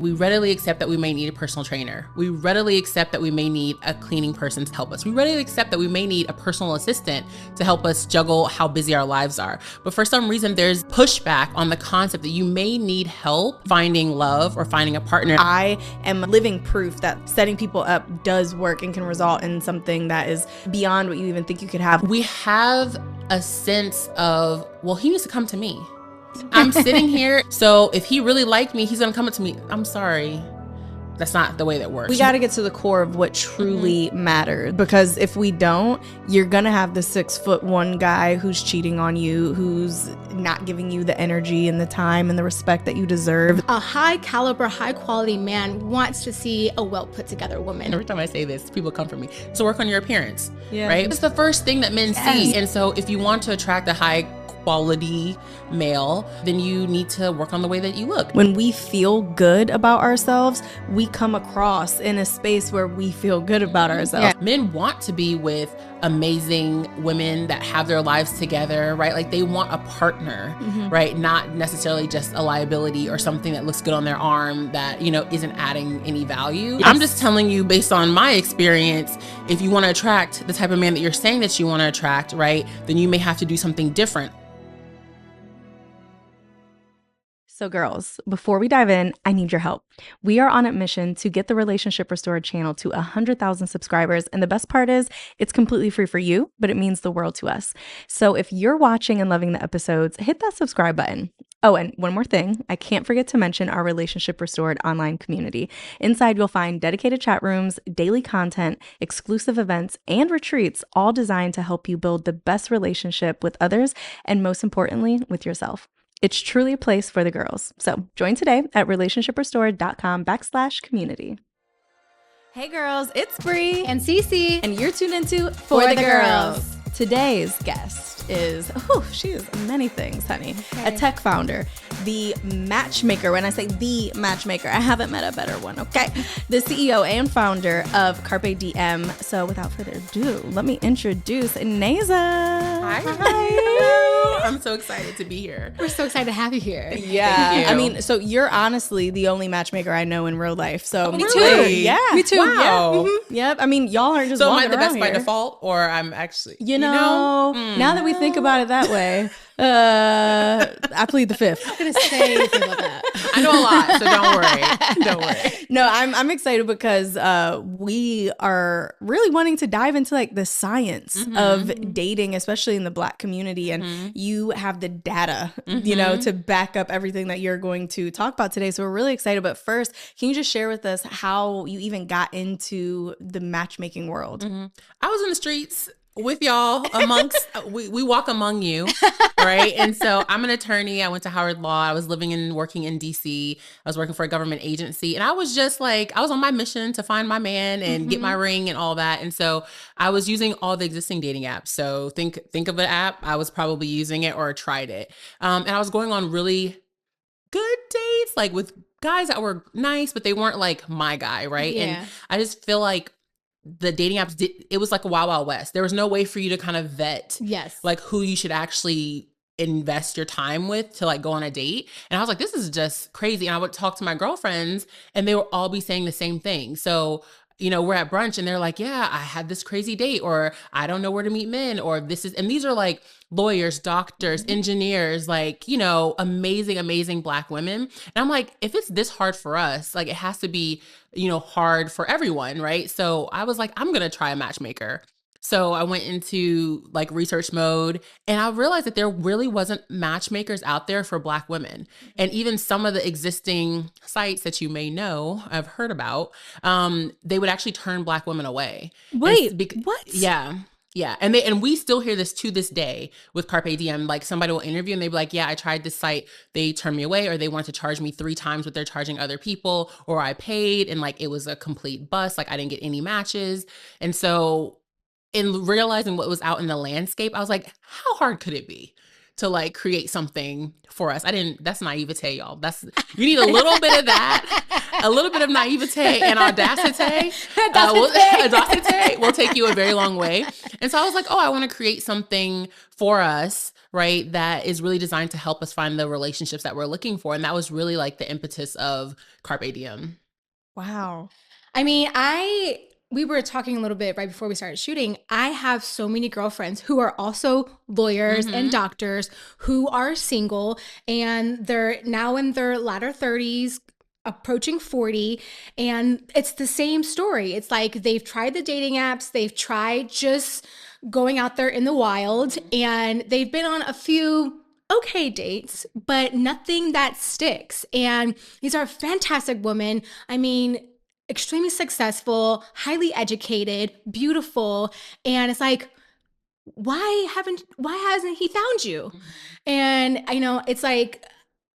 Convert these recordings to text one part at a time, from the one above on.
We readily accept that we may need a personal trainer. We readily accept that we may need a cleaning person to help us. We readily accept that we may need a personal assistant to help us juggle how busy our lives are. But for some reason, there's pushback on the concept that you may need help finding love or finding a partner. I am living proof that setting people up does work and can result in something that is beyond what you even think you could have. We have a sense of, well, he needs to come to me. I'm sitting here, so if he really liked me, he's gonna come up to me. I'm sorry. That's not the way that works. We got to get to the core of what truly matters, because if we don't, you're going to have the 6'1" guy who's cheating on you, who's not giving you the energy and the time and the respect that you deserve. A high caliber, high quality man wants to see a well put together woman. Every time I say this, people come for me. So work on your appearance, Yeah. right? It's the first thing that men see. And so if you want to attract a high quality male, then you need to work on the way that you look. When we feel good about ourselves, we come across in a space where we feel good about ourselves. Yeah. Men want to be with amazing women that have their lives together, right? Like they want a partner, right? Not necessarily just a liability or something that looks good on their arm that, you know, isn't adding any value. Yes. I'm just telling you based on my experience, if you want to attract the type of man that you're saying that you want to attract, right? Then you may have to do something different. So girls, before we dive in, I need your help. We are on a mission to get the Relationship Restored channel to 100,000 subscribers. And the best part is it's completely free for you, but it means the world to us. So if you're watching and loving the episodes, hit that subscribe button. Oh, and one more thing, I can't forget to mention our Relationship Restored online community. Inside, you'll find dedicated chat rooms, daily content, exclusive events, and retreats, all designed to help you build the best relationship with others and most importantly, with yourself. It's truly a place for the girls. So join today at relationshiprestored.com/community. Hey girls, it's Bre And Cece. and you're tuned into For the Girls. Today's guest is, she is many things, honey. Okay. A tech founder, the matchmaker. When I say the matchmaker, I haven't met a better one, okay? The CEO and founder of CarpeDM. So without further ado, let me introduce Naza. Hi. I'm so excited to be here. We're so excited to have you here. Yeah. Thank you. I mean, so you're honestly the only matchmaker I know in real life. So Me too. Yeah. Me too. Wow. Yep. I mean, y'all aren't just So am I walking the best around by here. default, or I'm actually, You know, now that we think about it that way, I plead the fifth. I'm going to say anything about that. I know a lot, so don't worry. Don't worry. No, I'm excited because we are really wanting to dive into like the science of dating, especially in the Black community. And you have the data, you know, to back up everything that you're going to talk about today. So we're really excited. But first, can you just share with us how you even got into the matchmaking world? I was in the streets with y'all amongst, we walk among you, right? And so I'm an attorney. I went to Howard Law. I was living and working in DC. I was working for a government agency. And I was just like, I was on my mission to find my man and get my ring and all that. And so I was using all the existing dating apps. So think of an app. I was probably using it or tried it. And I was going on really good dates, like with guys that were nice, but they weren't like my guy, right? Yeah. And I just feel like the dating apps it was like a wild, wild west. There was no way for you to kind of vet Yes. like who you should actually invest your time with to like go on a date. And I was like, this is just crazy. And I would talk to my girlfriends and they would all be saying the same thing. So, you know, we're at brunch and they're like, yeah, I had this crazy date, or I don't know where to meet men, or and these are like lawyers, doctors, engineers, like, you know, amazing, amazing Black women. And I'm like, if it's this hard for us, like it has to be, you know, hard for everyone, right? So I was like, I'm going to try a matchmaker. So I went into like research mode and I realized that there really wasn't matchmakers out there for Black women. And even some of the existing sites that you may know, I've heard about, they would actually turn Black women away. Wait, what? Yeah. Yeah. And we still hear this to this day with CarpeDM. Like somebody will interview and they'd be like, yeah, I tried this site. They turned me away, or they wanted to charge me 3 times what they're charging other people, or I paid and like it was a complete bust. Like I didn't get any matches. And so in realizing what was out in the landscape, I was like, how hard could it be to like create something for us? That's naivete, y'all. You need a little bit of that, a little bit of naivete and audacity. Audacity will take you a very long way. And so I was like, oh, I want to create something for us right? That is really designed to help us find the relationships that we're looking for. And that was really like the impetus of Carpe Diem. Wow. I mean, we were talking a little bit right before we started shooting. I have so many girlfriends who are also lawyers and doctors who are single, and they're now in their latter 30s, approaching 40, and it's the same story. It's like they've tried the dating apps, they've tried just going out there in the wild, and they've been on a few okay dates, but nothing that sticks. And these are fantastic women. I mean, extremely successful, highly educated, beautiful. And it's like, why hasn't he found you? And it's like,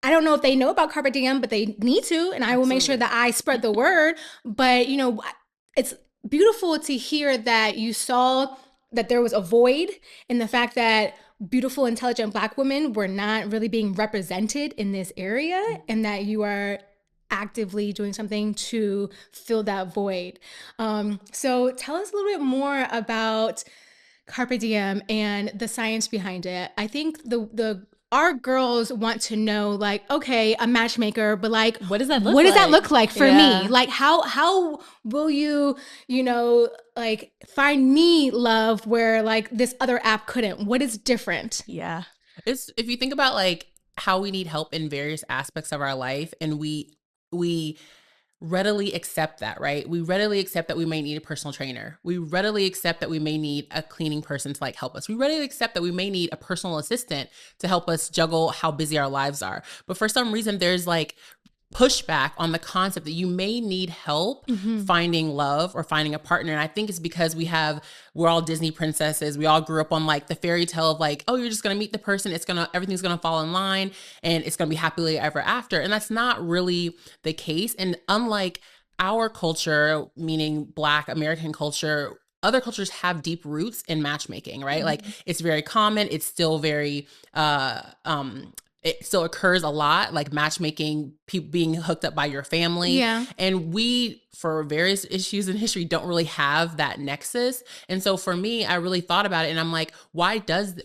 I don't know if they know about Carpe Diem, but they need to, and I will make sure that I spread the word. But it's beautiful to hear that you saw that there was a void in the fact that beautiful, intelligent Black women were not really being represented in this area, and that you are actively doing something to fill that void. So tell us a little bit more about Carpe Diem and the science behind it. I think our girls want to know, like, okay, a matchmaker, but like, what does that look like for me? Like, how will you, like, find me love where like this other app couldn't? What is different? Yeah. It's, if you think about like how we need help in various aspects of our life, and we readily accept that, right? We readily accept that we may need a personal trainer. We readily accept that we may need a cleaning person to like help us. We readily accept that we may need a personal assistant to help us juggle how busy our lives are. But for some reason, there's like pushback on the concept that you may need help finding love or finding a partner. And I think it's because we're all Disney princesses. We all grew up on like the fairy tale of like, oh, you're just going to meet the person. Everything's going to fall in line and it's going to be happily ever after. And that's not really the case. And unlike our culture, meaning Black American culture, other cultures have deep roots in matchmaking, right? Like it's very common. It's still very, it still occurs a lot, like matchmaking, people being hooked up by your family. Yeah. And we, for various issues in history, don't really have that nexus. And so for me, I really thought about it and I'm like, why is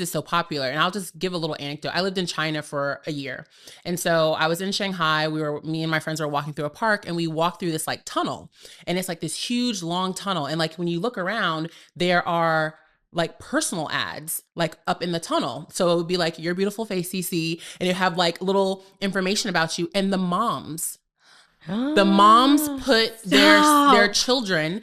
it so popular? And I'll just give a little anecdote. I lived in China for a year. And so I was in Shanghai. Me and my friends were walking through a park and we walked through this like tunnel. And it's like this huge, long tunnel. And like when you look around, there are like personal ads like up in the tunnel. So it would be like your beautiful face, CC, and you have like little information about you. And the moms put their children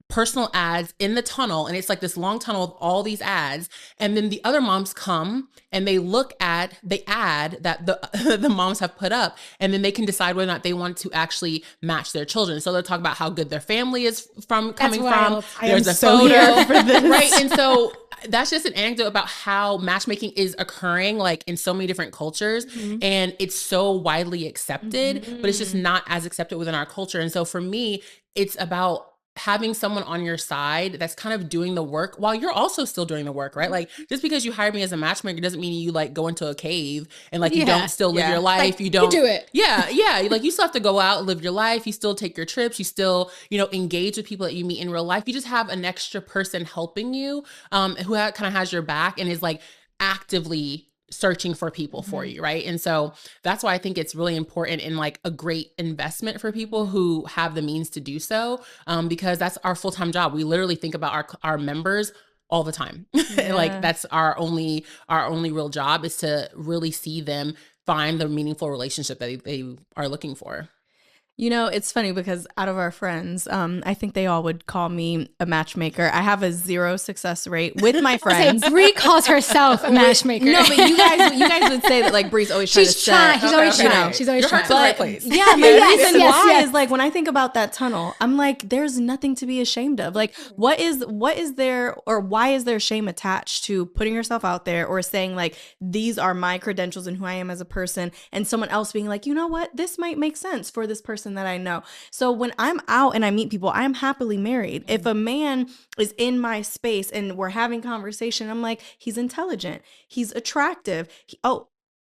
personal ads in the tunnel, and it's like this long tunnel with all these ads, and then the other moms come and they look at the ad that the moms have put up, and then they can decide whether or not they want to actually match their children. So they'll talk about how good their family is coming from. There's a photo for this. Right? And so that's just an anecdote about how matchmaking is occurring like in so many different cultures, and it's so widely accepted, but it's just not as accepted within our culture. And so for me, it's about having someone on your side that's kind of doing the work while you're also still doing the work, right? Like just because you hired me as a matchmaker doesn't mean you like go into a cave and like you don't still live your life. Like, you don't do it. Yeah. Like you still have to go out and live your life. You still take your trips. You still, engage with people that you meet in real life. You just have an extra person helping you who kind of has your back and is like actively searching for people for you, right? And so that's why I think it's really important and like a great investment for people who have the means to do so, because that's our full-time job. We literally think about our members all the time. Like that's our only real job is to really see them find the meaningful relationship that they are looking for. It's funny because out of our friends, I think they all would call me a matchmaker. I have a 0 success rate with my friends. Bre calls herself a matchmaker. No, but you guys would say that like Bre's always trying to set. She's always trying. She's always trying. Your heart's in the right place. Yeah, my reason why is like when I think about that tunnel, I'm like, there's nothing to be ashamed of. Like, what is there, or why is there shame attached to putting yourself out there or saying like, these are my credentials and who I am as a person, and someone else being like, you know what, this might make sense for this person that I know. So when I'm out and I meet people, I'm happily married. If a man is in my space and we're having conversation, I'm like, he's intelligent, he's attractive.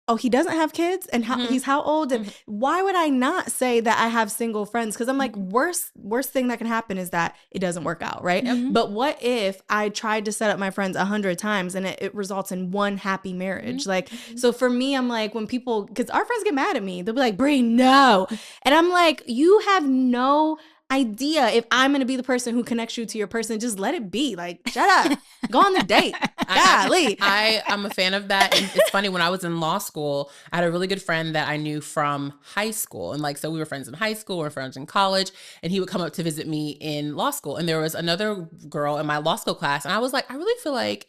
oh, he doesn't have kids, and he's how old, and why would I not say that I have single friends? Because I'm like, worst thing that can happen is that it doesn't work out, right? But what if I tried to set up my friends 100 times and it results in one happy marriage? Like, so for me, I'm like, when people, because our friends get mad at me, they'll be like, Bre, no, and I'm like, you have no idea if I'm going to be the person who connects you to your person. Just let it be. Like, shut up. Go on the date. Golly. I'm a fan of that. And it's funny, when I was in law school, I had a really good friend that I knew from high school. And like, so we were friends in high school, we were friends in college, and he would come up to visit me in law school. And there was another girl in my law school class. And I was like, I really feel like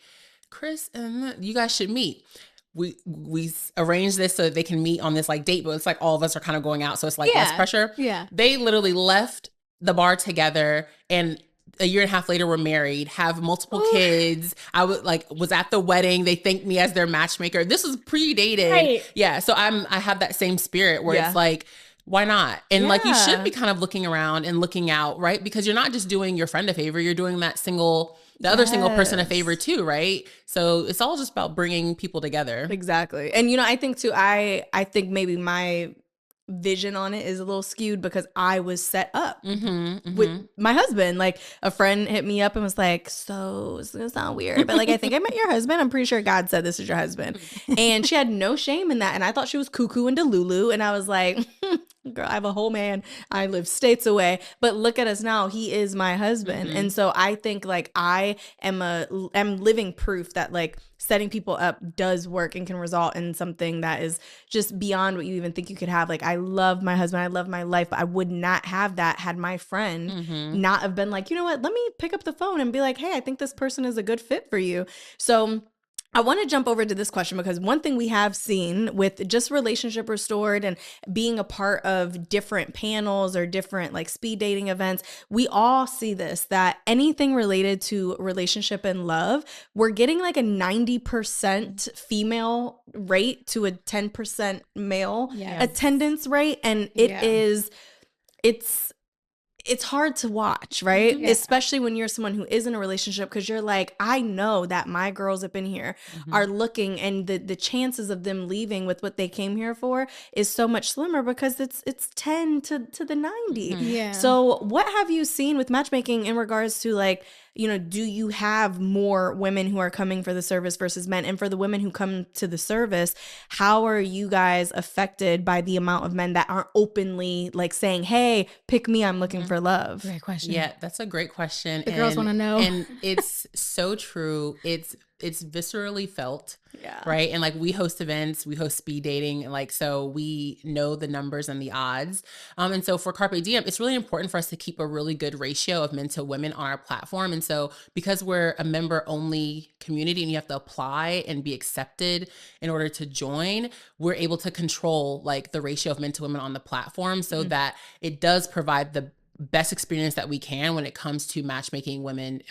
Chris and you guys should meet. We arranged this so that they can meet on this like date, but it's like all of us are kind of going out. So it's like less pressure. Yeah. They literally left the bar together, and a year and a half later we're married, have multiple kids. I was at the wedding. They thanked me as their matchmaker. This was predated. Right. Yeah. So I have that same spirit where it's like, why not? And like, you should be kind of looking around and looking out, right? Because you're not just doing your friend a favor, you're doing the other single person a favor too, right? So it's all just about bringing people together. Exactly. And I think too, I think maybe my vision on it is a little skewed because I was set up with my husband. Like, a friend hit me up and was like, so it's gonna sound weird, but like, I think I met your husband. I'm pretty sure God said this is your husband. And she had no shame in that. And I thought she was cuckoo and delulu. And I was like, girl, I have a whole man. I live states away. But look at us now. He is my husband. And so I think like I am living proof that like setting people up does work and can result in something that is just beyond what you even think you could have. Like, I love my husband. I love my life. But I would not have that had my friend not have been like, you know what, let me pick up the phone and be like, hey, I think this person is a good fit for you. So I want to jump over to this question, because one thing we have seen with just Relationship Restored and being a part of different panels or different like speed dating events, we all see this, that anything related to relationship and love, we're getting like a 90% female rate to a 10% male attendance rate. And it's hard to watch, right? Especially when you're someone who is in a relationship, because you're like, I know that my girls up in here are looking, and the chances of them leaving with what they came here for is so much slimmer, because it's 10 to the 90. Yeah. So what have you seen with matchmaking in regards to like, do you have more women who are coming for the service versus men? And for the women who come to the service, how are you guys affected by the amount of men that aren't openly like saying, hey, pick me, I'm looking for love? Great question. Yeah, that's a great question. The girls want to know. And it's so true. It's viscerally felt. Yeah. Right. And like, we host events, we host speed dating. And like, so we know the numbers and the odds. And so for CarpeDM, it's really important for us to keep a really good ratio of men to women on our platform. And so because we're a member only community and you have to apply and be accepted in order to join, we're able to control like the ratio of men to women on the platform so that it does provide the best experience that we can when it comes to matchmaking women,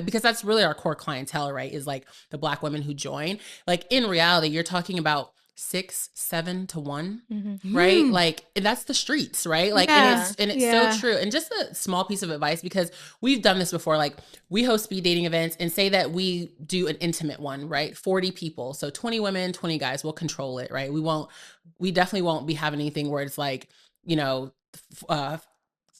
because that's really our core clientele, right? Is like the Black women who join. Like, in reality, you're talking about 6, 7 to 1, right? Like, that's the streets, right? Like, and it's so true. And just a small piece of advice, because we've done this before. Like, we host speed dating events, and say that we do an intimate one, right? 40 people, so 20 women, 20 guys. We'll control it, right? We definitely won't be having anything where it's like,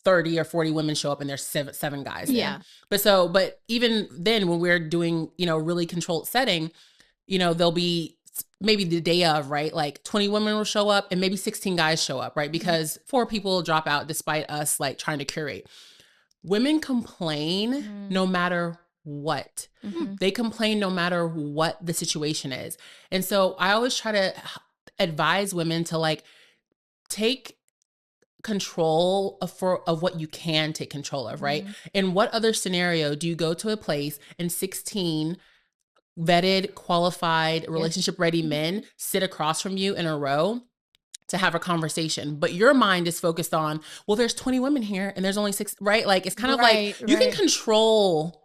30 or 40 women show up and there's seven guys there. Yeah. But even then, when we're doing, really controlled setting, there'll be maybe the day of, right? Like 20 women will show up and maybe 16 guys show up, right? Because 4 people drop out despite us like trying to curate. Women complain no matter what. They complain no matter what the situation is. And so I always try to advise women to like take control of what you can take control of, right? In what other scenario do you go to a place and 16 vetted, qualified, relationship ready men sit across from you in a row to have a conversation, but your mind is focused on, well, there's 20 women here and there's only 6, right? Like, it's kind of like you can control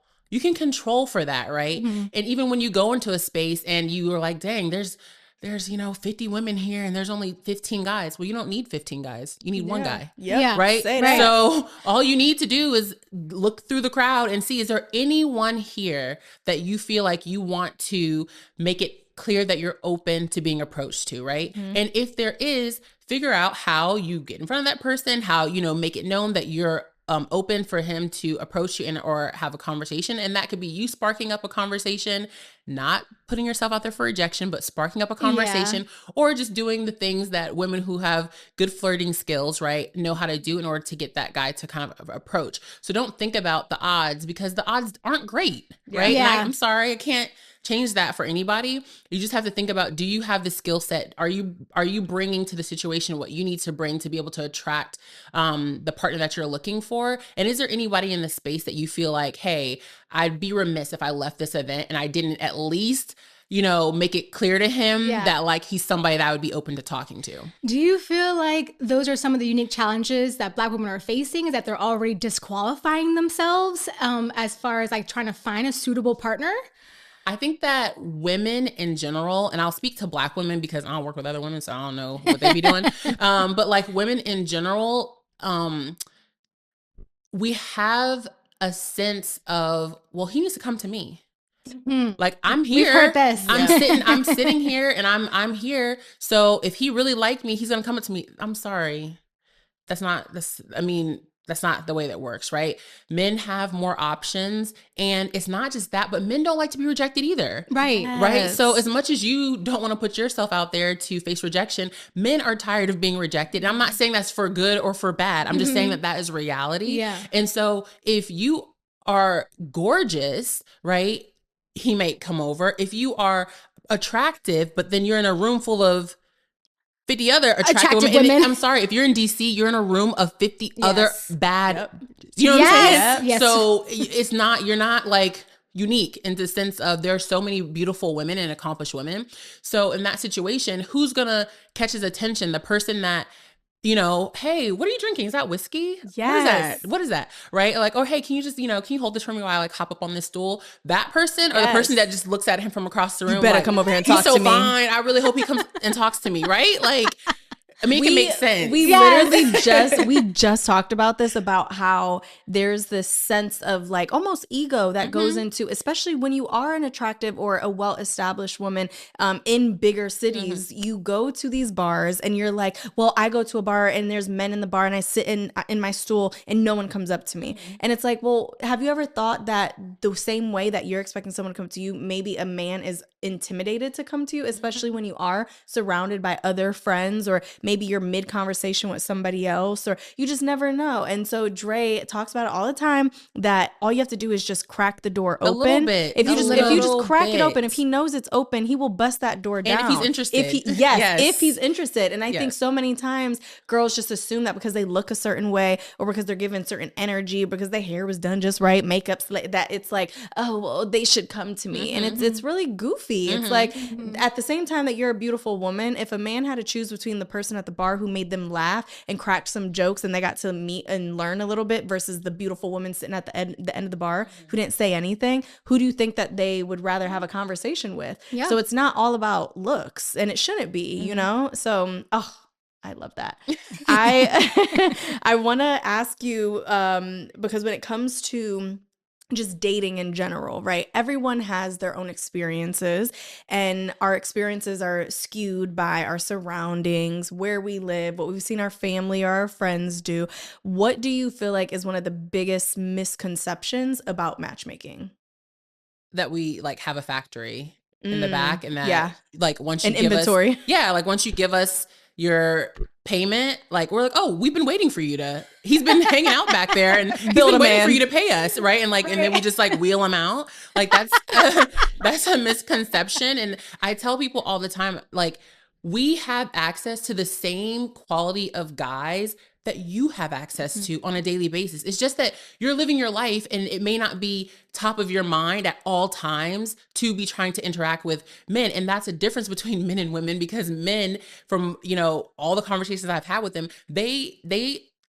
for that, right? And even when you go into a space and you are like, dang, there's 50 women here and there's only 15 guys. Well, you don't need 15 guys. You need one guy. Right? So all you need to do is look through the crowd and see, is there anyone here that you feel like you want to make it clear that you're open to being approached to, right? And if there is, figure out how you get in front of that person, how, you know, make it known that you're open for him to approach you and or have a conversation. And that could be you sparking up a conversation, not putting yourself out there for rejection, but sparking up a conversation, or just doing the things that women who have good flirting skills, right, know how to do in order to get that guy to kind of approach. So don't think about the odds, because the odds aren't great, right? Yeah. And I'm sorry, I can't change that for anybody. You just have to think about, do you have the skill set? Are you bringing to the situation what you need to bring to be able to attract the partner that you're looking for? And is there anybody in the space that you feel like, hey, I'd be remiss if I left this event and I didn't at least, you know, make it clear to him that like he's somebody that I would be open to talking to. Do you feel like those are some of the unique challenges that Black women are facing, is that they're already disqualifying themselves as far as like trying to find a suitable partner? I think that women in general, and I'll speak to Black women because I don't work with other women, so I don't know what they be doing. But like women in general, we have a sense of, well, he needs to come to me. Like I'm here. We've heard this. I'm sitting here and I'm here. So if he really liked me, he's gonna come up to me. I'm sorry. That's not the way that works, right? Men have more options, and it's not just that, but men don't like to be rejected either. Right. Right. So as much as you don't want to put yourself out there to face rejection, men are tired of being rejected. And I'm not saying that's for good or for bad. I'm just saying that that is reality. Yeah. And so if you are gorgeous, right, he might come over. If you are attractive, but then you're in a room full of 50 other attractive women. And I'm sorry, if you're in DC, you're in a room of 50 other bad, you know what I'm saying? Yes. So you're not like unique in the sense of there are so many beautiful women and accomplished women. So in that situation, who's going to catch his attention? The person that, you know, hey, what are you drinking? Is that whiskey? Yes. What is that? Right? Like, oh, hey, can you hold this for me while I like hop up on this stool? That person, or the person that just looks at him from across the room. You better like, come over here and talk to me. He's so fine. I really hope he comes and talks to me. Right? Like, I mean, it can make sense. We literally just talked about this, about how there's this sense of like almost ego that goes into, especially when you are an attractive or a well-established woman in bigger cities, you go to these bars and you're like, well, I go to a bar and there's men in the bar and I sit in my stool and no one comes up to me. And it's like, well, have you ever thought that the same way that you're expecting someone to come to you, maybe a man is intimidated to come to you, especially when you are surrounded by other friends, or maybe you're mid conversation with somebody else, or you just never know. And so Dre talks about it all the time, that all you have to do is just crack the door open. A little bit. If you just crack it open, if he knows it's open, he will bust that door down. And if he's interested. If he's interested. And I think so many times girls just assume that because they look a certain way, or because they're given certain energy, because their hair was done just right, makeup's like that, it's like, oh, well, they should come to me. And it's really goofy. It's like, at the same time that you're a beautiful woman, if a man had to choose between the person at the bar who made them laugh and cracked some jokes and they got to meet and learn a little bit, versus the beautiful woman sitting at the end of the bar who didn't say anything, who do you think that they would rather have a conversation with? Yeah. So it's not all about looks, and it shouldn't be, you know? So, I love that. I want to ask you, because when it comes to just dating in general, right? Everyone has their own experiences, and our experiences are skewed by our surroundings, where we live, what we've seen our family or our friends do. What do you feel like is one of the biggest misconceptions about matchmaking? That we like have a factory in the back, and that like once you an give inventory. Like once you give us your payment, like we're like, oh, we've been waiting for you to, he's been hanging out back there and he's been waiting for you to pay us, right? And like, and then we just like wheel him out. Like that's a misconception. And I tell people all the time, like, we have access to the same quality of guys that you have access to on a daily basis. It's just that you're living your life and it may not be top of your mind at all times to be trying to interact with men. And that's a difference between men and women, because men, from, you know, all the conversations I've had with them, they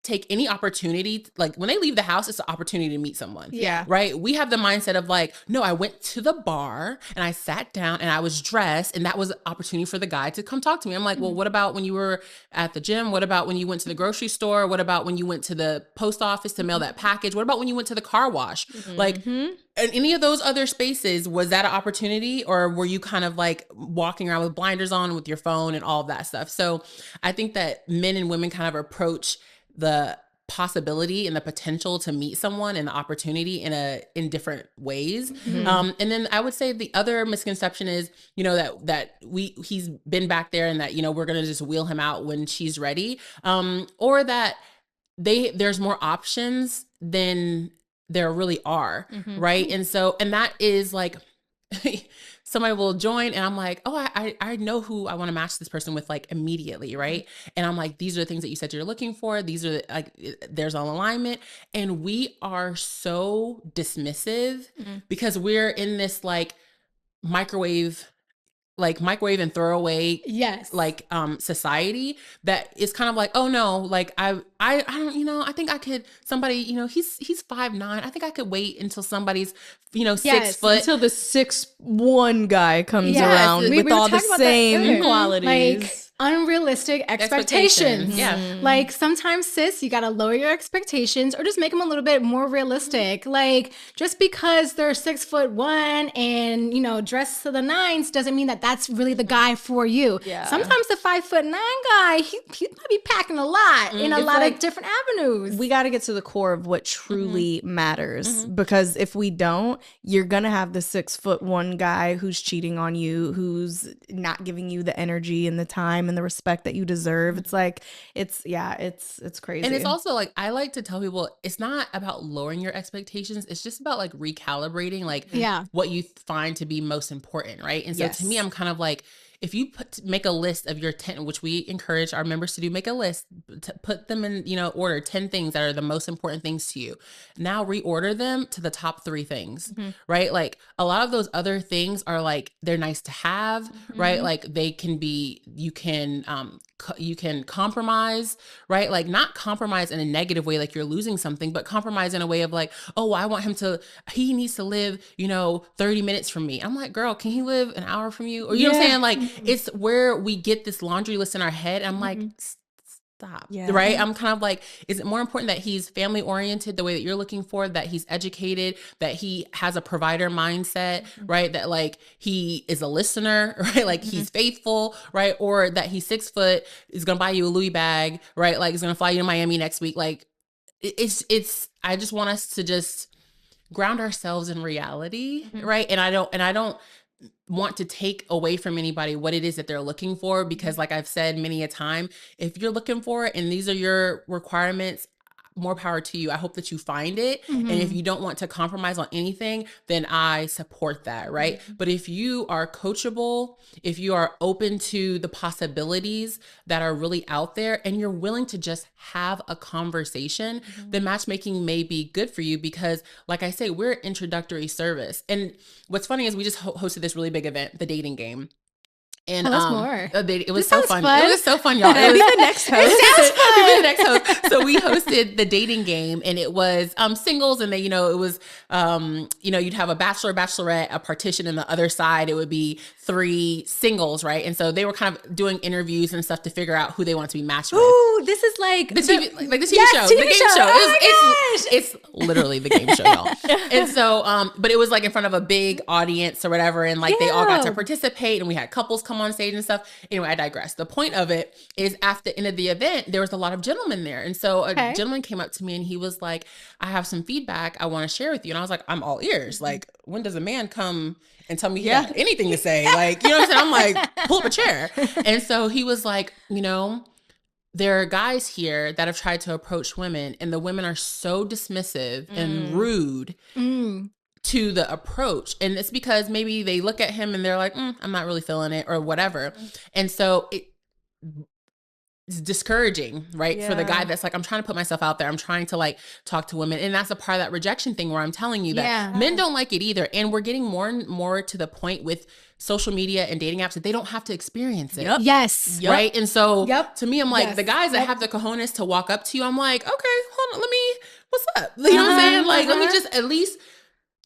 take any opportunity, like when they leave the house, it's an opportunity to meet someone. Yeah. Right. We have the mindset of like, no, I went to the bar and I sat down and I was dressed and that was an opportunity for the guy to come talk to me. I'm like, well, what about when you were at the gym? What about when you went to the grocery store? What about when you went to the post office to mail that package? What about when you went to the car wash? Like, in any of those other spaces, was that an opportunity, or were you kind of like walking around with blinders on with your phone and all of that stuff? So I think that men and women kind of approach the possibility and the potential to meet someone and the opportunity in different ways. And then I would say the other misconception is, you know, that he's been back there and that, you know, we're going to just wheel him out when she's ready. Or that there's more options than there really are. Right. And that is like, somebody will join and I'm like, oh, I know who I want to match this person with like immediately. Right. And I'm like, these are the things that you said you're looking for. These are like, there's an alignment. And we are so dismissive because we're in this like microwave and throwaway like society that is kind of like, oh no, like I don't, you know, I think I could, somebody, you know, he's 5'9". I think I could wait until somebody's, you know, 6 foot, until the 6'1" guy comes around with all the same qualities. Like unrealistic expectations. Yeah. Like sometimes, sis, you got to lower your expectations or just make them a little bit more realistic. Like just because they're 6'1" and, you know, dressed to the nines doesn't mean that that's really the guy for you. Yeah. Sometimes the 5'9" guy, he might be packing a lot in a lot of different avenues. We got to get to the core of what truly matters, because if we don't, you're going to have the 6'1" guy who's cheating on you, who's not giving you the energy and the time and the respect that you deserve. It's like, it's crazy. And it's also like, I like to tell people, it's not about lowering your expectations. It's just about like recalibrating, like what you find to be most important. Right. And so to me, I'm kind of like, if you make a list of your 10, which we encourage our members to do, make a list, to put them in, you know, order 10 things that are the most important things to you. Now reorder them to the top 3 things, right? Like a lot of those other things are like, they're nice to have, right? Like they can be, you can compromise, right? Like not compromise in a negative way, like you're losing something, but compromise in a way of like, oh, well, he needs to live, you know, 30 minutes from me. I'm like, girl, can he live an hour from you? Or you know what I'm saying? Like it's where we get this laundry list in our head. And I'm like, stop. Right. I'm kind of like, is it more important that he's family oriented the way that you're looking for, that he's educated, that he has a provider mindset, right? That like he is a listener, right? Like he's faithful, right? Or that he's 6 foot, is going to buy you a Louis bag, right? Like he's going to fly you to Miami next week. Like I just want us to just ground ourselves in reality. Right. And I don't want to take away from anybody what it is that they're looking for, because like I've said many a time, if you're looking for it and these are your requirements, more power to you. I hope that you find it. And if you don't want to compromise on anything, then I support that, right? But if you are coachable, if you are open to the possibilities that are really out there and you're willing to just have a conversation, then matchmaking may be good for you, because like I say, we're an introductory service. And what's funny is we just hosted this really big event, the dating game. And more. It was so fun. It was so fun, y'all. It was the next host. Be the next host. So we hosted the dating game, and it was singles, and they, you know, it was you know, you'd have a bachelor, bachelorette, a partition, and the other side it would be 3 singles, right? And so they were kind of doing interviews and stuff to figure out who they want to be matched with. Ooh, this is like the TV show, the game show. It's literally the game show, y'all. And so, but it was like in front of a big audience or whatever, and like they all got to participate, and we had couples come on stage and stuff. Anyway, I digress. The point of it is, after the end of the event, there was a lot of gentlemen there, and so a gentleman came up to me and he was like, "I have some feedback I want to share with you," and I was like, "I'm all ears. Like, when does a man come and tell me he has anything to say?" Like, you know what I'm saying? I'm like, pull up a chair. And so he was like, you know, there are guys here that have tried to approach women, and the women are so dismissive and rude to the approach. And it's because maybe they look at him and they're like, I'm not really feeling it or whatever. And so it's discouraging, right? For the guy that's like, I'm trying to put myself out there. I'm trying to like talk to women. And that's a part of that rejection thing where I'm telling you that men don't like it either. And we're getting more and more to the point with social media and dating apps that they don't have to experience it. Yep. Yes. Right. And so to me, I'm like, the guys that have the cojones to walk up to you, I'm like, okay, hold on, what's up? You know what I'm saying? Like, let me just at least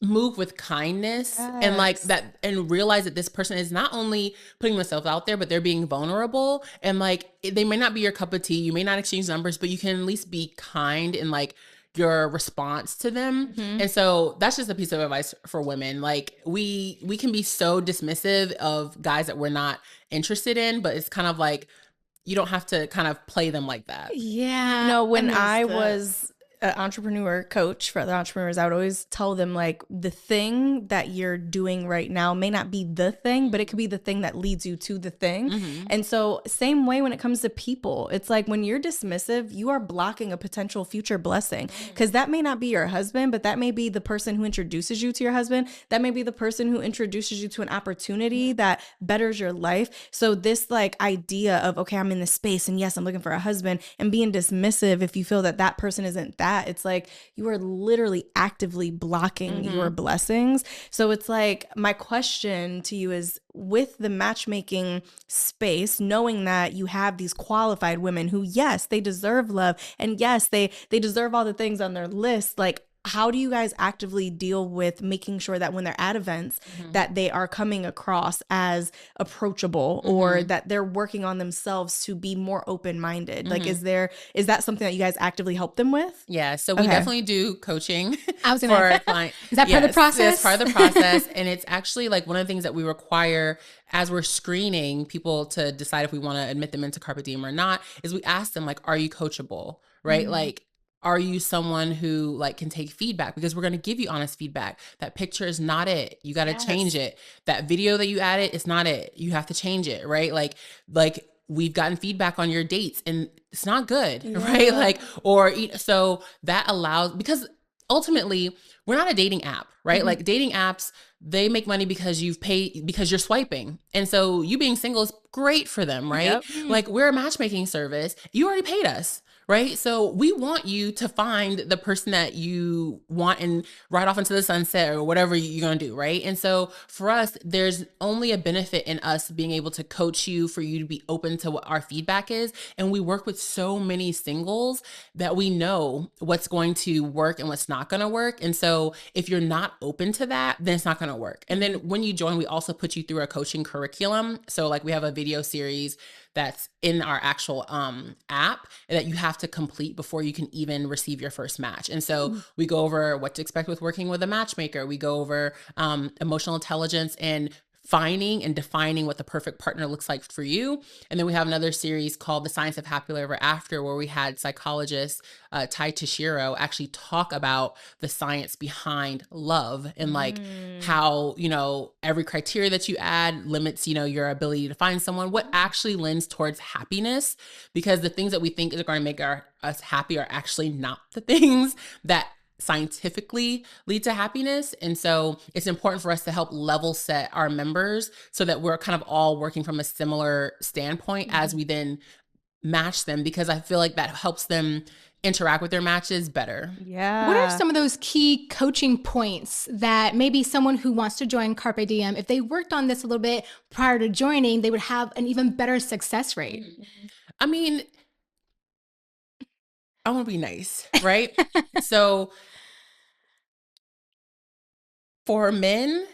move with kindness and like that, and realize that this person is not only putting themselves out there, but they're being vulnerable, and like they may not be your cup of tea, you may not exchange numbers, but you can at least be kind in like your response to them. And so that's just a piece of advice for women. Like we can be so dismissive of guys that we're not interested in, but it's kind of like you don't have to kind of play them like that. Yeah. You know, when I was an entrepreneur coach for other entrepreneurs, I would always tell them like the thing that you're doing right now may not be the thing, but it could be the thing that leads you to the thing. And so same way when it comes to people, it's like when you're dismissive, you are blocking a potential future blessing, because that may not be your husband, but that may be the person who introduces you to your husband. That may be the person who introduces you to an opportunity that betters your life. So this like idea of, okay, I'm in this space and yes, I'm looking for a husband, and being dismissive if you feel that that person isn't that, it's like you are literally actively blocking your blessings. So it's like my question to you is, with the matchmaking space, knowing that you have these qualified women who, yes, they deserve love, and yes, they deserve all the things on their list, like how do you guys actively deal with making sure that when they're at events that they are coming across as approachable, or that they're working on themselves to be more open-minded? Like, is that something that you guys actively help them with? Yeah. So we definitely do coaching I was for gonna our client. Is that part of the process? It's part of the process. And it's actually like one of the things that we require as we're screening people to decide if we want to admit them into CarpeDM or not, is we ask them like, are you coachable? Right? Like, are you someone who like can take feedback? Because we're going to give you honest feedback. That picture is not it. You got to change it. That video that you added, it's not it. You have to change it, right? Like we've gotten feedback on your dates and it's not good, right? Like, so that allows, because ultimately we're not a dating app, right? Like dating apps, they make money because because you're swiping. And so you being single is great for them, right? Like we're a matchmaking service. You already paid us. Right. So we want you to find the person that you want and ride off into the sunset or whatever you're going to do. Right. And so for us, there's only a benefit in us being able to coach you, for you to be open to what our feedback is. And we work with so many singles that we know what's going to work and what's not going to work. And so if you're not open to that, then it's not going to work. And then when you join, we also put you through a coaching curriculum. So like we have a video series that's in our actual app that you have to complete before you can even receive your first match. And so we go over what to expect with working with a matchmaker. We go over emotional intelligence and finding and defining what the perfect partner looks like for you. And then we have another series called The Science of Happily Ever After, where we had psychologist Tai Tashiro actually talk about the science behind love and like how, you know, every criteria that you add limits, you know, your ability to find someone, what actually lends towards happiness, because the things that we think are going to make us happy are actually not the things that scientifically lead to happiness. And so it's important for us to help level set our members so that we're kind of all working from a similar standpoint as we then match them, because I feel like that helps them interact with their matches better. Yeah. What are some of those key coaching points that maybe someone who wants to join CarpeDM, if they worked on this a little bit prior to joining, they would have an even better success rate? I mean, I want to be nice, right? So for men,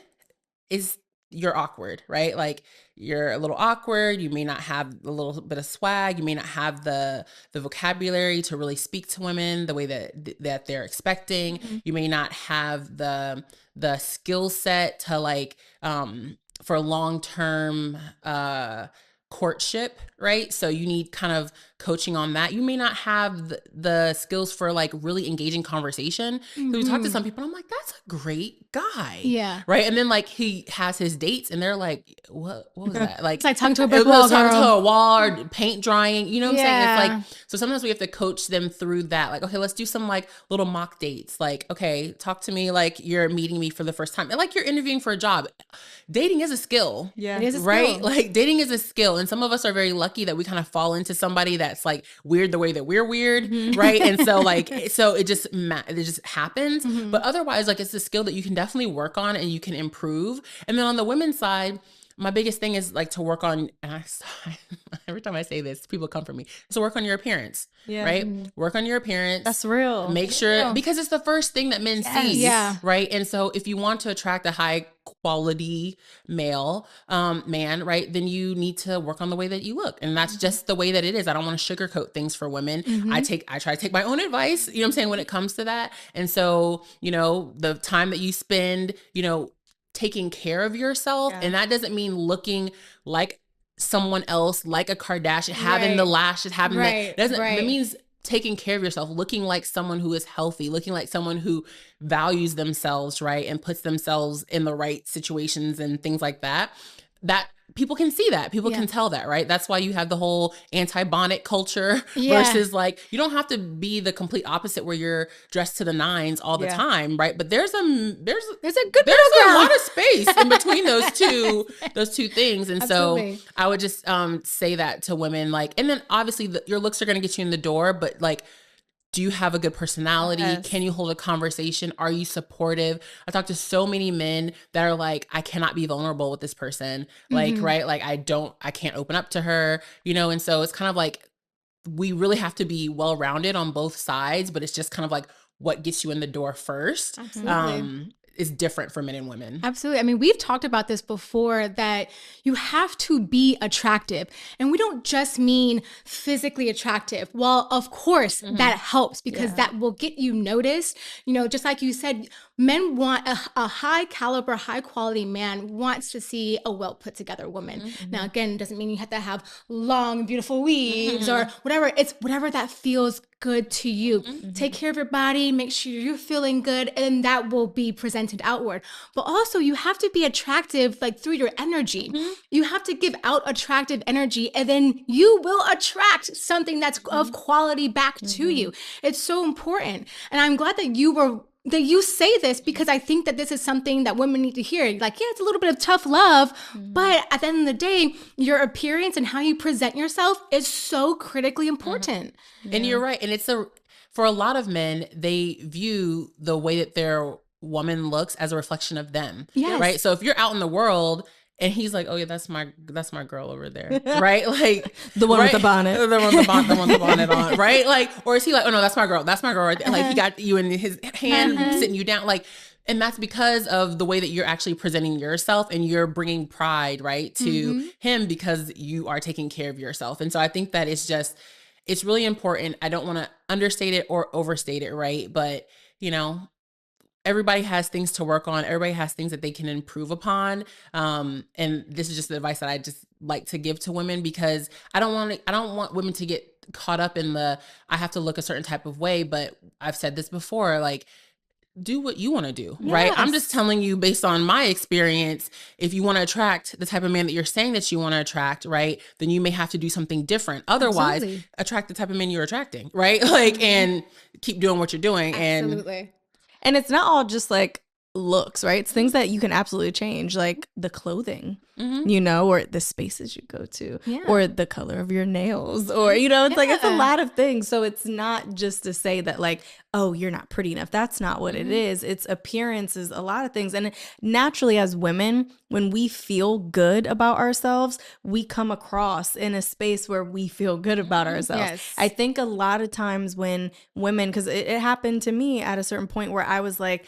you're awkward, right? Like you're a little awkward. You may not have a little bit of swag. You may not have the vocabulary to really speak to women the way that they're expecting. You may not have the skill set to like for long-term courtship, right? So you need kind of coaching on that. You may not have the skills for like really engaging conversation. So we talk to some people and I'm like, that's a great guy. Yeah. Right. And then like he has his dates and they're like, what was that? Like, It's like tongue to a brick wall, tongue to girl. a wall or paint drying. You know what I'm saying? Yeah. It's like, so sometimes we have to coach them through that. Like, okay, let's do some like little mock dates. Like, okay, talk to me like you're meeting me for the first time. And like you're interviewing for a job. Dating is a skill. Yeah. It is a Right? skill. Like dating is a skill. And some of us are very lucky that we kind of fall into somebody that that's like weird the way that we're weird, right? And so like, so it just happens. But otherwise, like, it's a skill that you can definitely work on and you can improve. And then on the women's side, my biggest thing is like to work on, and every time I say this, people come for me. So work on your appearance, right? Work on your appearance. That's real. Make sure, because it's the first thing that men see, right? And so if you want to attract a high quality male man, right, then you need to work on the way that you look. And that's just the way that it is. I don't want to sugarcoat things for women. I try to take my own advice, you know what I'm saying, when it comes to that. And so, you know, the time that you spend, you know, taking care of yourself. And that doesn't mean looking like someone else, like a Kardashian, having the lashes, having it means taking care of yourself, looking like someone who is healthy, looking like someone who values themselves, right? And puts themselves in the right situations and things like that. That people can see that. People can tell that, right? That's why you have the whole anti-bonnet culture versus like, you don't have to be the complete opposite where you're dressed to the nines all the time, right? But there's a lot of space in between those two things. And so I would just say that to women, like, and then obviously your looks are going to get you in the door, but like, do you have a good personality? Can you hold a conversation? Are you supportive? I talk to so many men that are like, I cannot be vulnerable with this person. Like, right? Like, I can't open up to her, you know? And so it's kind of like, we really have to be well-rounded on both sides, but it's just kind of like what gets you in the door first. Is different for men and women. Absolutely. I mean, we've talked about this before, that you have to be attractive. And we don't just mean physically attractive. Well, of course, that helps because that will get you noticed. You know, just like you said, men want a high caliber, high quality man wants to see a well put together woman. Now, again, it doesn't mean you have to have long, beautiful weaves or whatever. It's whatever that feels good to you. Take care of your body, make sure you're feeling good, and that will be presented outward. But also, you have to be attractive, like, through your energy. You have to give out attractive energy, and then you will attract something that's of quality back to you. It's so important. And I'm glad that you say this, because I think that this is something that women need to hear. Like, yeah, it's a little bit of tough love, but at the end of the day, your appearance and how you present yourself is so critically important. And you're right. And for a lot of men, they view the way that their woman looks as a reflection of them. Right. So if you're out in the world and he's like, oh yeah, that's my girl over there, right? Like the one with the bonnet, the one with the bonnet on, right? Like, or is he like, oh no, that's my girl right there. Like, he got you in his hand, sitting you down, like, and that's because of the way that you're actually presenting yourself, and you're bringing pride, right, to him, because you are taking care of yourself. And so I think that it's really important. I don't want to understate it or overstate it, right? But, you know, everybody has things to work on. Everybody has things that they can improve upon. And this is just the advice that I just like to give to women, because I don't want women to get caught up in I have to look a certain type of way. But I've said this before, like, do what you want to do, right? I'm just telling you based on my experience, if you want to attract the type of man that you're saying that you want to attract, right, then you may have to do something different. Otherwise, attract the type of men you're attracting, right? Like, and keep doing what you're doing. And it's not all just like looks, right? It's things that you can absolutely change, like the clothing, you know, or the spaces you go to, or the color of your nails, or, you know, it's like, it's a lot of things. So it's not just to say that, like, oh, you're not pretty enough. That's not what it is. It's appearances, a lot of things. And naturally, as women, when we feel good about ourselves, we come across in a space where we feel good about ourselves. I think a lot of times when women, because it happened to me at a certain point where I was like,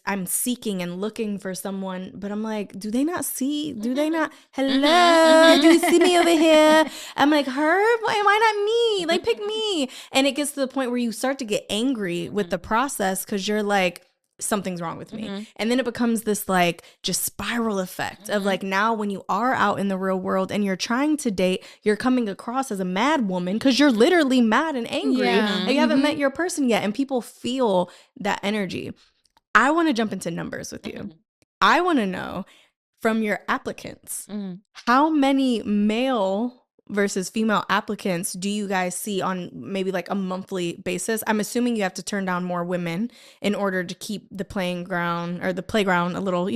I'm seeking and looking for someone, but I'm like, do they not see? Do they not? Hello? Do you see me over here? I'm like, her? Why not me? Like, pick me. And it gets to the point where you start to get angry with the process, because you're like, something's wrong with me. And then it becomes this like just spiral effect of like, now when you are out in the real world and you're trying to date, you're coming across as a mad woman because you're literally mad and angry and you haven't met your person yet, and people feel that energy. I want to jump into numbers with you. I want to know from your applicants, how many male versus female applicants do you guys see on maybe like a monthly basis? I'm assuming you have to turn down more women in order to keep the playing ground or the playground a little,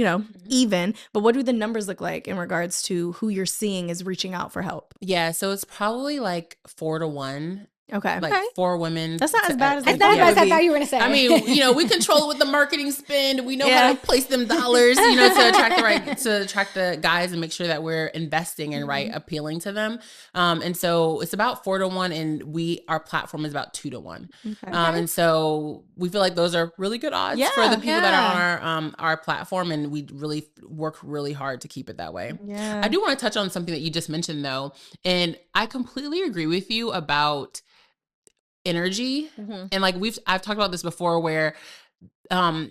even. But what do the numbers look like in regards to who you're seeing is reaching out for help? Yeah, so it's probably like 4-to-1. Okay. Like 4 women. That's not as bad as That's not as I thought you were going to say. I mean, we control it with the marketing spend. We know how to place them dollars, to attract the guys and make sure that we're investing and appealing to them. And so it's about 4-to-1, and our platform is about 2-to-1. Okay. And so we feel like those are really good odds for the people that are on our platform, and we really work really hard to keep it that way. Yeah. I do want to touch on something that you just mentioned though, and I completely agree with you about energy. And like I've talked about this before, where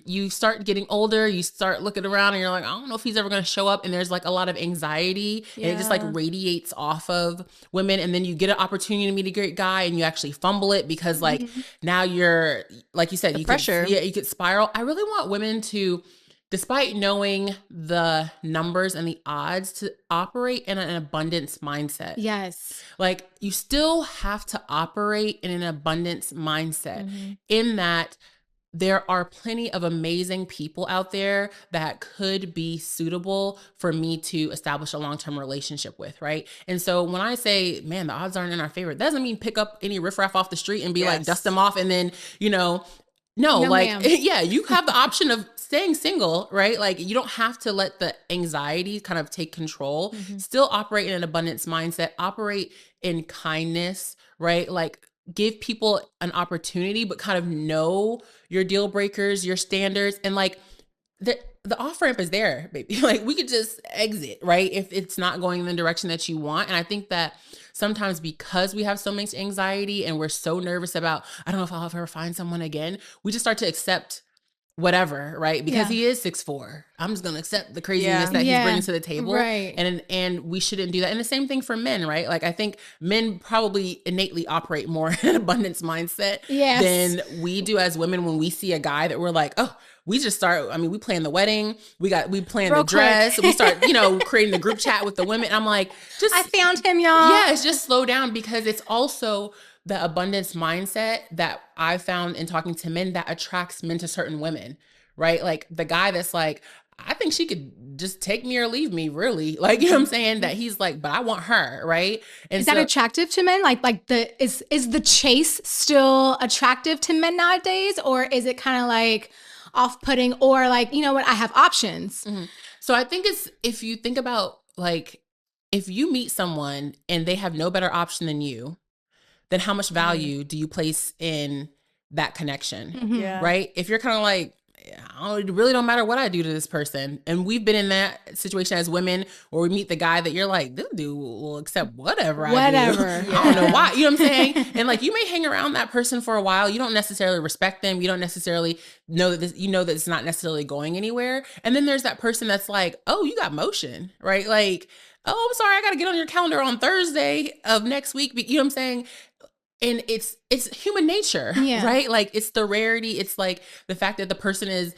you start getting older, you start looking around and you're like, I don't know if he's ever going to show up. And there's like a lot of anxiety and it just like radiates off of women. And then you get an opportunity to meet a great guy and you actually fumble it because like now you're, like you said, you pressure. You could spiral. I really want women to, despite knowing the numbers and the odds, to operate in an abundance mindset. Yes. Like you still have to operate in an abundance mindset in that there are plenty of amazing people out there that could be suitable for me to establish a long-term relationship with, right? And so when I say, man, the odds aren't in our favor, that doesn't mean pick up any riffraff off the street and be like, dust them off and then, no, like, ma'am. Yeah, you have the option of staying single, right? Like you don't have to let the anxiety kind of take control. Still operate in an abundance mindset, operate in kindness, right? Like give people an opportunity, but kind of know your deal breakers, your standards, and like the off-ramp is there, baby. Like we could just exit, right? If it's not going in the direction that you want. And I think that sometimes because we have so much anxiety and we're so nervous about, I don't know if I'll ever find someone again, we just start to accept whatever, right? Because he is 6'4". I'm just going to accept the craziness that he's bringing to the table. Right. And we shouldn't do that. And the same thing for men, right? Like I think men probably innately operate more in an abundance mindset than we do as women when we see a guy that we're like, oh, we just start, we plan the wedding, we plan the dress, we start, creating the group chat with the women. I'm like, I found him, y'all. Yeah, it's just slow down because it's also the abundance mindset that I found in talking to men that attracts men to certain women, right? Like the guy that's like, I think she could just take me or leave me, really. Like, you know what I'm saying? That he's like, but I want her, right? And is that attractive to men? Is the chase still attractive to men nowadays? Or is it kind of like off-putting or like, you know what, I have options? So I think if you think about like, if you meet someone and they have no better option than you, then how much value do you place in that connection, right? If you're kind of like, it really don't matter what I do to this person. And we've been in that situation as women where we meet the guy that you're like, this dude will accept whatever I do. I don't know why, you know what I'm saying? And like, you may hang around that person for a while. You don't necessarily respect them. You don't necessarily know that that it's not necessarily going anywhere. And then there's that person that's like, oh, you got motion, right? Like, oh, I'm sorry, I got to get on your calendar on Thursday of next week. You know what I'm saying? And it's human nature, right? Like it's the rarity. It's like the fact that the person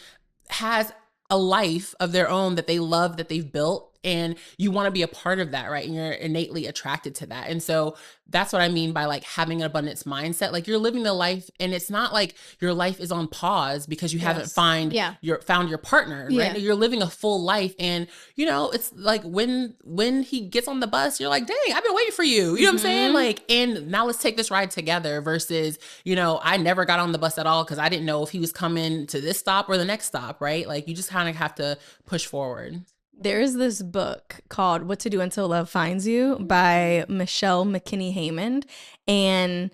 has a life of their own that they love, that they've built, and you want to be a part of that, right? And you're innately attracted to that. And so that's what I mean by like having an abundance mindset. Like you're living the life and it's not like your life is on pause because you haven't found your partner, right? You're living a full life. And it's like when he gets on the bus, you're like, dang, I've been waiting for you. You know what I'm saying? Like, and now let's take this ride together versus, I never got on the bus at all because I didn't know if he was coming to this stop or the next stop, right? Like you just kind of have to push forward. There is this book called What to Do Until Love Finds You by Michelle McKinney-Hammond. And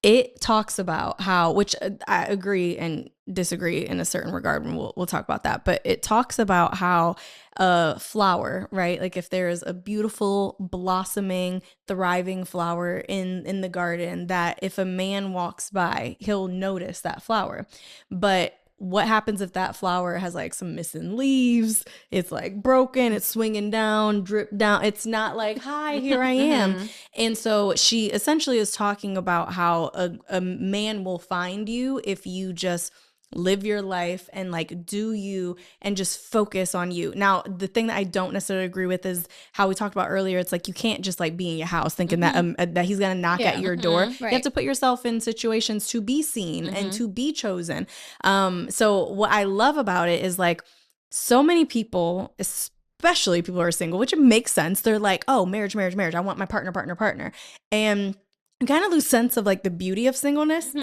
it talks about how, which I agree and disagree in a certain regard, and we'll talk about that. But it talks about how a flower, right? Like if there is a beautiful, blossoming, thriving flower in the garden, that if a man walks by, he'll notice that flower. But what happens if that flower has like some missing leaves? It's like broken, it's swinging down, drip down. It's not like, hi, here I am. And so she essentially is talking about how a man will find you if you just live your life and like do you and just focus on you. Now, the thing that I don't necessarily agree with is how we talked about earlier. It's like you can't just like be in your house thinking that he's gonna knock at your door. Right. You have to put yourself in situations to be seen and to be chosen. So what I love about it is like so many people, especially people who are single, which it makes sense. They're like, oh, marriage. I want my partner. And you kind of lose sense of like the beauty of singleness.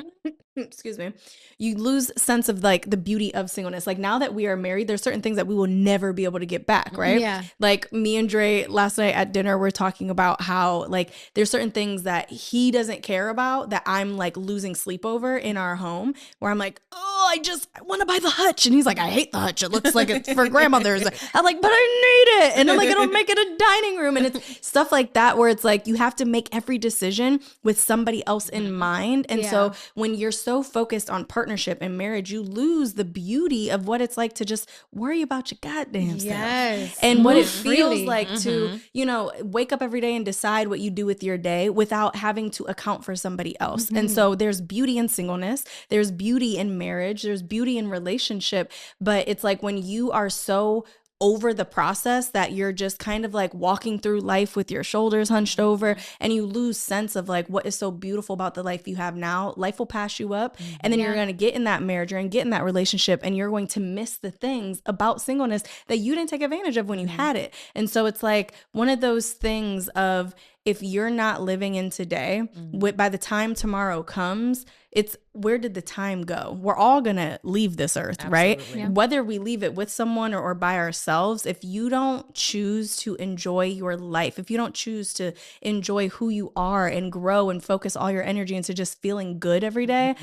Excuse me. You lose sense of like the beauty of singleness. Like now that we are married, there's certain things that we will never be able to get back, right? Yeah. Like me and Dre last night at dinner, we're talking about how like there's certain things that he doesn't care about that I'm like losing sleep over in our home, where I'm like, oh, I want to buy the hutch. And he's like, I hate the hutch. It looks like it's for grandmothers. I'm like, but I need it. And I'm like, it'll make it a dining room. And it's stuff like that where it's like you have to make every decision with somebody else in mind. And so when you're so focused on partnership and marriage, you lose the beauty of what it's like to just worry about your goddamn self. And what it feels like to, you know, wake up every day and decide what you do with your day without having to account for somebody else. And so there's beauty in singleness, there's beauty in marriage, there's beauty in relationship, but it's like when you are so over the process that you're just kind of like walking through life with your shoulders hunched over and you lose sense of like what is so beautiful about the life you have now. Life will pass you up and then you're going to get in that marriage, you're going to get in that relationship and you're going to miss the things about singleness that you didn't take advantage of when you had it. And so it's like one of those things of if you're not living in today, by the time tomorrow comes, it's where did the time go? We're all going to leave this earth, right? Yeah. Whether we leave it with someone or by ourselves, if you don't choose to enjoy your life, if you don't choose to enjoy who you are and grow and focus all your energy into just feeling good every day,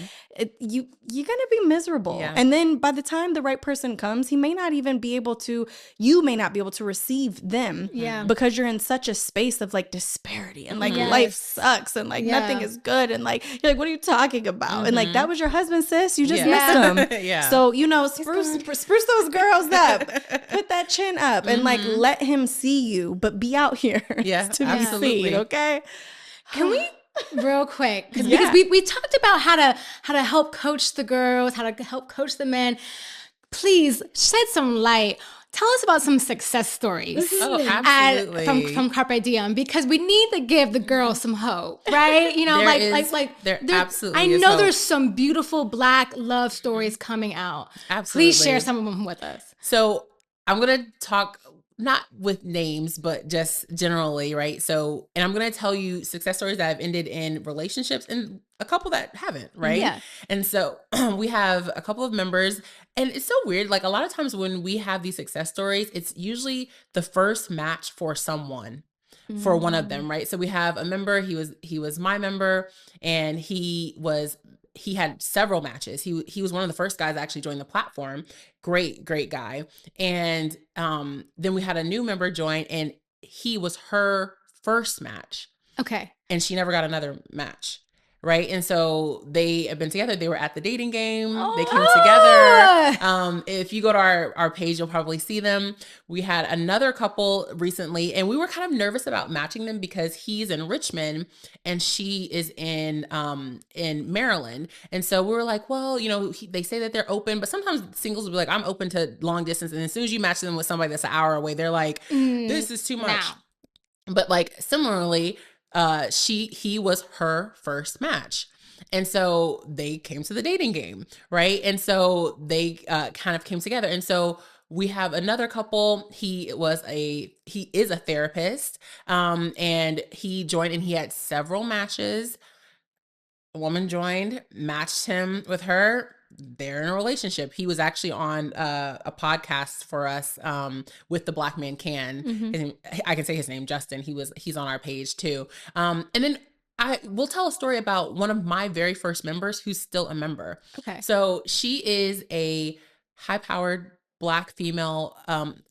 you're going to be miserable. Yeah. And then by the time the right person comes, you may not be able to receive them because you're in such a space of like disparity and like life sucks and like nothing is good. And like, you're like, what are you talking about? And like, that was your husband, sis. You just missed him. So, you know, spruce those girls up, put that chin up and like, let him see you, but be out here to be seen. Okay. Can we real quick? Because we talked about how to help coach the girls, how to help coach the men. Please shed some light. Tell us about some success stories from CarpeDM, because we need to give the girls some hope, right? You know, there absolutely I know there's some beautiful Black love stories coming out. Absolutely. Please share some of them with us. So I'm going to talk not with names, but just generally, right? So, and I'm going to tell you success stories that have ended in relationships and a couple that haven't, right? Yeah. And so we have a couple of members, and it's so weird. Like a lot of times when we have these success stories, it's usually the first match for someone, for one of them, right? So we have a member, he was my member, and he had several matches. He was one of the first guys that actually joined the platform. Great guy. And then we had a new member join, and he was her first match. Okay. And she never got another match. Right. And so they have been together. They were at the dating game. They came together. If you go to our page, you'll probably see them. We had another couple recently, and we were kind of nervous about matching them because he's in Richmond and she is in Maryland. And so we were like, well, you know, they say that they're open, but sometimes singles will be like, I'm open to long distance. And as soon as you match them with somebody that's an hour away, they're like, this is too much. But like similarly, he was her first match. And so they came to the dating game, right? And so they kind of came together. And so we have another couple. He is a therapist, and he joined and he had several matches. A woman joined, matched him with her. They're in a relationship. He was actually on a podcast for us with the Black Man Can. I can say his name, Justin. He's on our page too. And then I will tell a story about one of my very first members who's still a member. Okay. So she is a high-powered Black female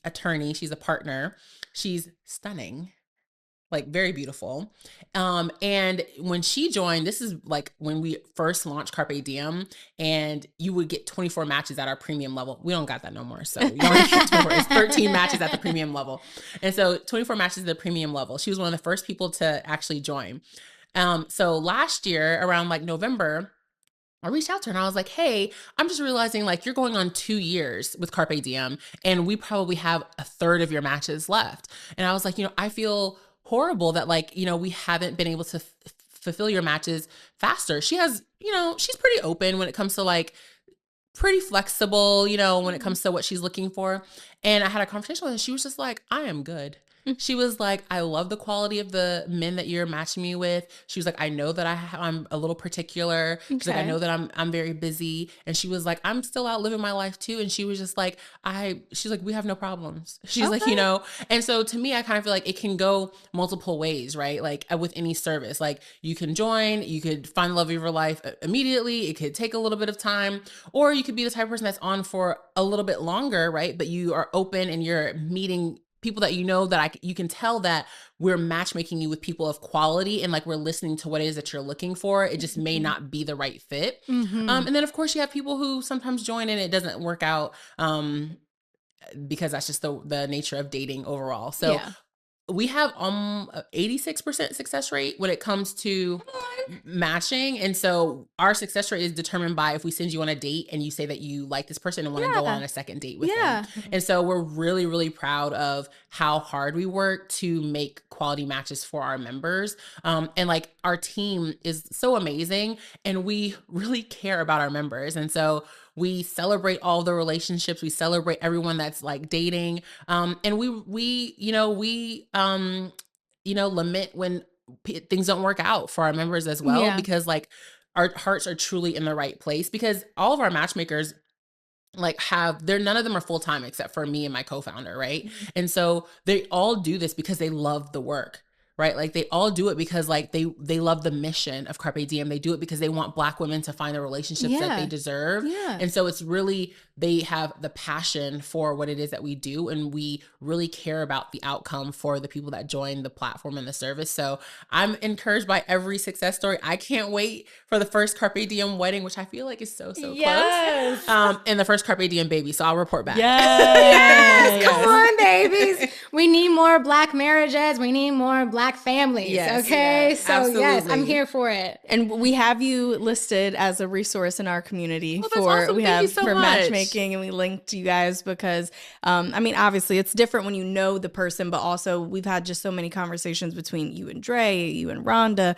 attorney. She's a partner. She's stunning. Like very beautiful. And when she joined, this is like when we first launched CarpeDM, and you would get 24 matches at our premium level. We don't got that no more. So you only get 24. It's 13 matches at the premium level. And so 24 matches at the premium level. She was one of the first people to actually join. So last year around like November, I reached out to her and I was like, hey, I'm just realizing like you're going on 2 years with CarpeDM and we probably have a third of your matches left. And I was like, I feel horrible that like, we haven't been able to fulfill your matches faster. She has, she's pretty open when it comes to like pretty flexible, when it comes to what she's looking for. And I had a conversation with her. She was just like, I am good. She was like, I love the quality of the men that you're matching me with. She was like, I know that I'm a little particular. She's like, I know that I'm very busy. And she was like, I'm still out living my life too. And she was just like, she's like, we have no problems. She's like, and so to me, I kind of feel like it can go multiple ways, right? Like with any service, like you can join, you could find the love of your life immediately. It could take a little bit of time, or you could be the type of person that's on for a little bit longer, right? But you are open and you're meeting people that you can tell that we're matchmaking you with people of quality and like we're listening to what it is that you're looking for. It just may not be the right fit. And then of course you have people who sometimes join and it doesn't work out because that's just the nature of dating overall. So we have 86% success rate when it comes to matching. And so our success rate is determined by if we send you on a date and you say that you like this person and want to go on a second date with them. And so we're really, really proud of how hard we work to make quality matches for our members. And like our team is so amazing and we really care about our members. And so we celebrate all the relationships. We celebrate everyone that's like dating. And we lament when things don't work out for our members as well, because like our hearts are truly in the right place, because all of our matchmakers like none of them are full-time except for me and my co-founder. Right. And so they all do this because they love the work. Right. Like they all do it because like they love the mission of CarpeDM. They do it because they want Black women to find the relationships that they deserve. And so it's really, they have the passion for what it is that we do. And we really care about the outcome for the people that join the platform and the service. So I'm encouraged by every success story. I can't wait for the first CarpeDM wedding, which I feel like is so close. And the first CarpeDM baby. So I'll report back. Come on, babies. We need more Black marriages. We need more Black families. So absolutely. yes, I'm here for it. And we have you listed as a resource in our community awesome. Thank you so for much. matchmaking, and we linked you guys because obviously it's different when you know the person, but also we've had just so many conversations between you and Dre, you and Rhonda,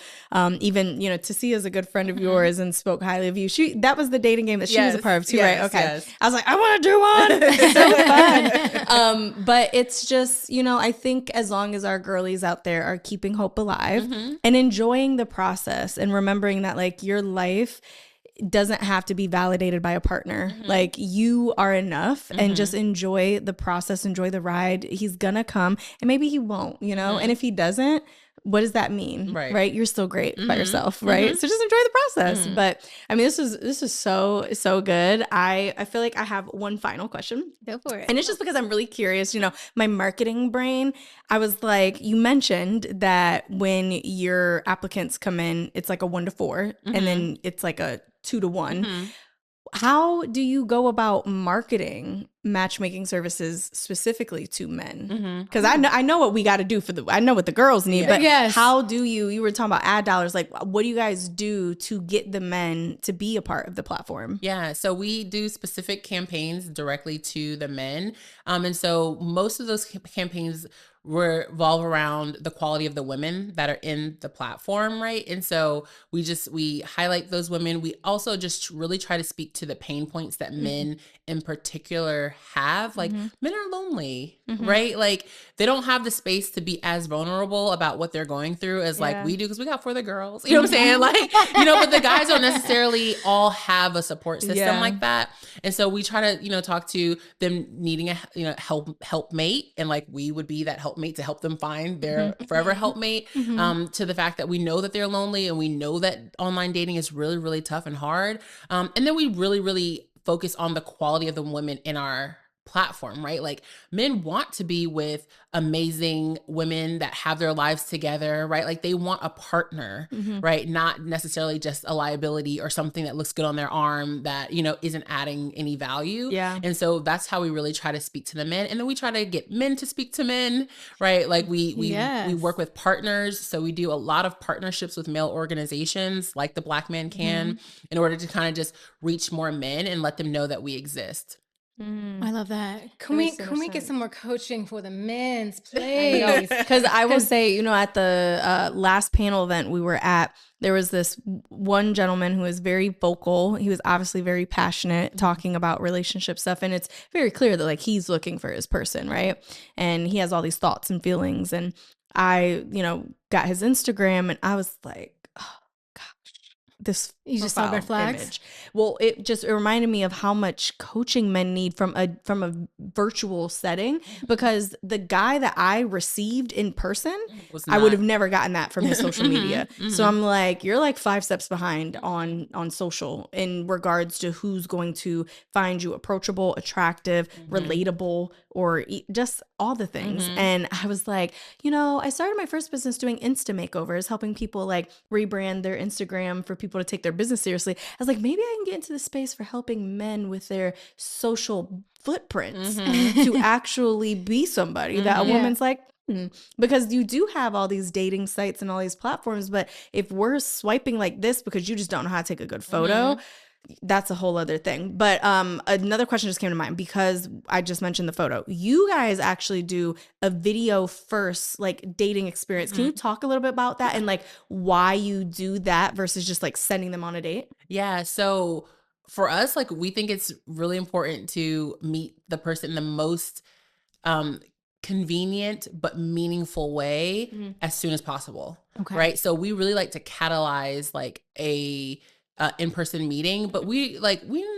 even Tasia is a good friend of yours and spoke highly of you. That was the dating game that she was a part of too, right? Okay. I was like, I want to do one. It's so fun. But it's just, I think as long as our girlies out there are keeping hope alive and enjoying the process and remembering that like your life doesn't have to be validated by a partner. Like you are enough and just enjoy the process, enjoy the ride. He's gonna come and maybe he won't, and if he doesn't, what does that mean? Right? You're still great by yourself, right? So just enjoy the process. But I mean, this is so good. I feel like I have one final question. Go for it. And it's just because I'm really curious, my marketing brain, I was like, you mentioned that when your applicants come in, it's like a 1 to 4 and then it's like a 2 to 1. How do you go about marketing matchmaking services specifically to men? Because I know what we got to do I know what the girls need, but how do you were talking about ad dollars, like what do you guys do to get the men to be a part of the platform? So we do specific campaigns directly to the men. And so most of those campaigns revolve around the quality of the women that are in the platform, right? And so we highlight those women. We also just really try to speak to the pain points that men in particular have. Like men are lonely, right? Like they don't have the space to be as vulnerable about what they're going through as like we do, because we got For the Girls, you know what I'm saying? Like, but the guys don't necessarily all have a support system like that. And so we try to, talk to them needing a, helpmate, and like we would be that helpmate to help them find their forever helpmate, to the fact that we know that they're lonely and we know that online dating is really, really tough and hard. And then we really, really focus on the quality of the women in our platform, right? Like men want to be with amazing women that have their lives together, right? Like they want a partner, right? Not necessarily just a liability or something that looks good on their arm that, you know, isn't adding any value. Yeah. And so that's how we really try to speak to the men. And then we try to get men to speak to men, right? Like we work with partners. So we do a lot of partnerships with male organizations like the Black Man Can in order to kind of just reach more men and let them know that we exist. I love that. Can we get some more coaching for the men's, please? Because I will say, you know, at the last panel event we were at, there was this one gentleman who was very vocal. He was obviously very passionate talking about relationship stuff. And it's very clear that like he's looking for his person, right? And he has all these thoughts and feelings. And I, you know, got his Instagram and I was like, oh gosh, this You just saw red flags? image. Well, it reminded me of how much coaching men need from a virtual setting, because the guy that I received in person, I would have never gotten that from his social media. So I'm like, you're like 5 steps behind on social in regards to who's going to find you approachable, attractive, relatable, or just all the things. And I was like, you know, I started my first business doing Insta makeovers, helping people like rebrand their Instagram for people to take their business seriously. I was like, maybe I can get into the space for helping men with their social footprints to actually be somebody that a woman's like, because you do have all these dating sites and all these platforms, but if we're swiping like this because you just don't know how to take a good photo, that's a whole other thing. But another question just came to mind because I just mentioned the photo. You guys actually do a video first, like dating experience. Can you talk a little bit about that and like why you do that versus just like sending them on a date? Yeah. So for us, like we think it's really important to meet the person in the most convenient but meaningful way as soon as possible. Okay. Right. So we really like to catalyze like a in-person meeting, but we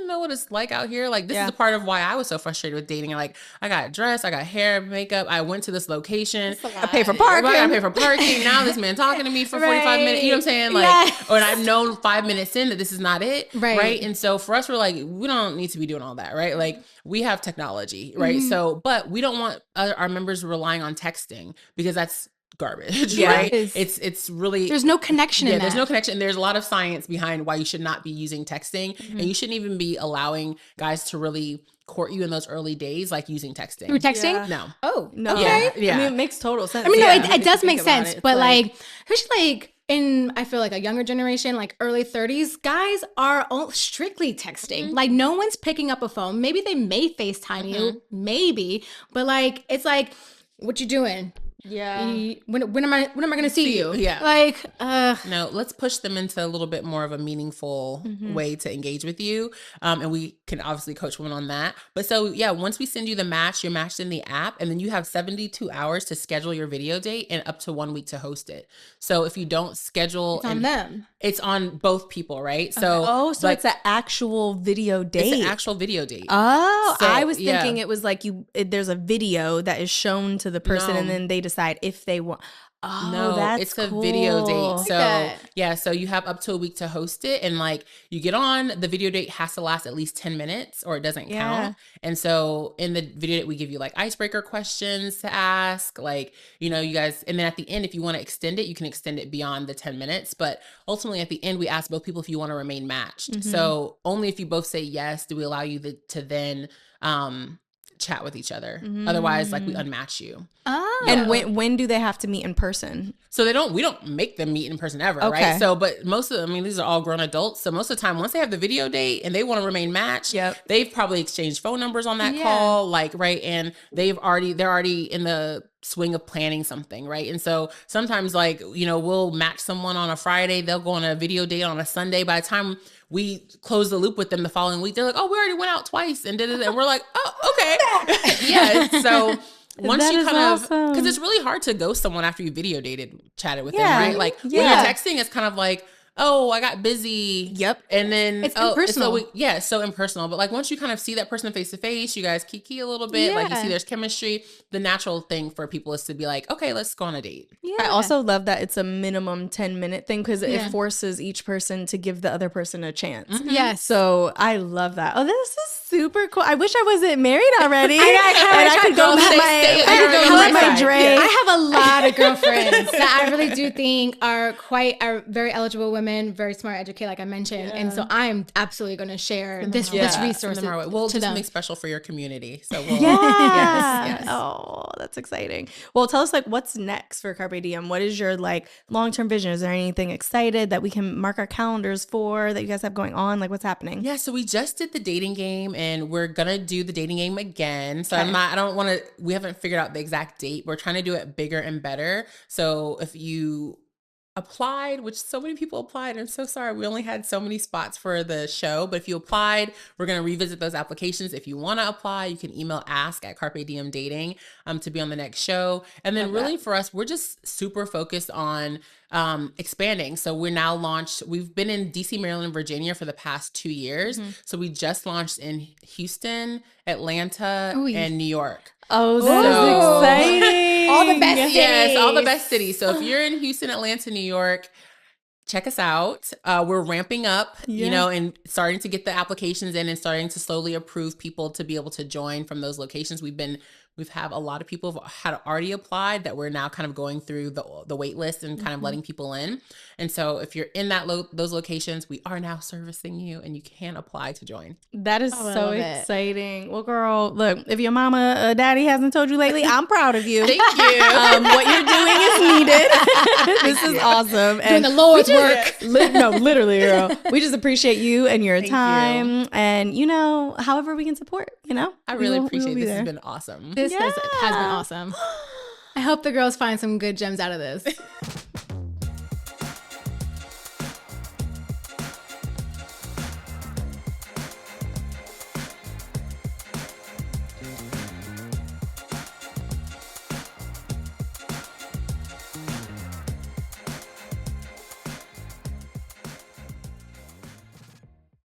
know what it's like out here. Like this is a part of why I was so frustrated with dating. Like I got dressed, I got hair, makeup, I went to this location, I pay for parking. I pay for parking. Now this man talking to me for 45 minutes. You know what I'm saying? Like, or I've known 5 minutes in that this is not it. Right. And so for us, we're like, we don't need to be doing all that. Right. Like we have technology. Right. So, but we don't want our members relying on texting because that's garbage, right? It's really, there's no connection in that. There's no connection. There's a lot of science behind why you should not be using texting, and you shouldn't even be allowing guys to really court you in those early days, like using texting. Through texting? Yeah. No. Oh, no. Okay. Yeah. I mean, it makes total sense. I mean, no, it does make sense, but like, especially like in, I feel like a younger generation, like early 30s, guys are strictly texting. Like no one's picking up a phone. Maybe they may FaceTime you, maybe, but like, it's like, what you doing? Yeah. When am I gonna see you? Yeah. Like, no, let's push them into a little bit more of a meaningful way to engage with you. And we can obviously coach women on that. But so yeah, once we send you the match, you're matched in the app, and then you have 72 hours to schedule your video date and up to 1 week to host it. So if you don't schedule, it's on them. It's on both people, right? So so like, it's an actual video date. It's an actual video date. Oh, so, I was thinking it was like there's a video that is shown to the person and then they decide if they want. Oh, no, that's it's a cool. video date. So yeah, so you have up to a week to host it, and like you get on, the video date has to last at least 10 minutes or it doesn't count. And so in the video date, we give you like icebreaker questions to ask, like, you know, you guys, and then at the end, if you want to extend it, you can extend it beyond the 10 minutes. But ultimately at the end, we ask both people if you want to remain matched. So only if you both say yes, do we allow you to then chat with each other. Otherwise, like we unmatch you. Oh. And when do they have to meet in person? So we don't make them meet in person ever, right? So, but most of them, I mean, these are all grown adults. So most of the time, once they have the video date and they want to remain matched, they've probably exchanged phone numbers on that call, like, right? And they're already in the swing of planning something, right? And so sometimes, like, you know, we'll match someone on a Friday, they'll go on a video date on a Sunday. By the time we close the loop with them the following week, they're like, oh, we already went out twice and did it. And we're like, oh, okay. So once you kind of, because it's really hard to ghost someone after you video chatted with them, right? Like when you're texting, it's kind of like, oh, I got busy. And then it's impersonal. So impersonal. But like once you kind of see that person face to face, you guys kiki a little bit, like you see there's chemistry. The natural thing for people is to be like, okay, let's go on a date. I also love that it's a minimum 10-minute thing because it forces each person to give the other person a chance. Yes. So I love that. Oh, this is super cool. I wish I wasn't married already. I could go let my Dre. I have a lot of girlfriends that I really do think are very eligible women, very smart, educated, like I mentioned. Yeah. And so I'm absolutely going to share this resource. We'll do something special for your community. So we'll, yes. Oh, that's exciting. Well, tell us like what's next for CarpeDM. What is your like long-term vision? Is there anything excited that we can mark our calendars for that you guys have going on? Like what's happening? Yeah, so we just did the dating game and we're gonna do the dating game again. So we haven't figured out the exact date. We're trying to do it bigger and better. So if you applied, which so many people applied, I'm so sorry, we only had so many spots for the show, but if you applied, we're going to revisit those applications. If you want to apply, you can email ask@CarpeDM Dating to be on the next show. And then for us, we're just super focused on expanding. So we're now launched. We've been in DC, Maryland, and Virginia for the past 2 years. So we just launched in Houston, Atlanta, and New York. Oh, that is exciting. All the best cities. Yes, all the best cities. So if you're in Houston, Atlanta, New York, check us out. We're ramping up, and starting to get the applications in and starting to slowly approve people to be able to join from those locations. We've had a lot of people who had already applied that we're now kind of going through the wait list and kind of letting people in. And so if you're in those locations, we are now servicing you and you can apply to join. That is so exciting. Well, girl, look, if your mama or daddy hasn't told you lately, I'm proud of you. Thank you. What you're doing is needed. This is awesome. Doing the Lord's work. No, literally, girl. We just appreciate you and your time and, however we can support, I really appreciate it. This has been awesome. This has been awesome. I hope the girls find some good gems out of this.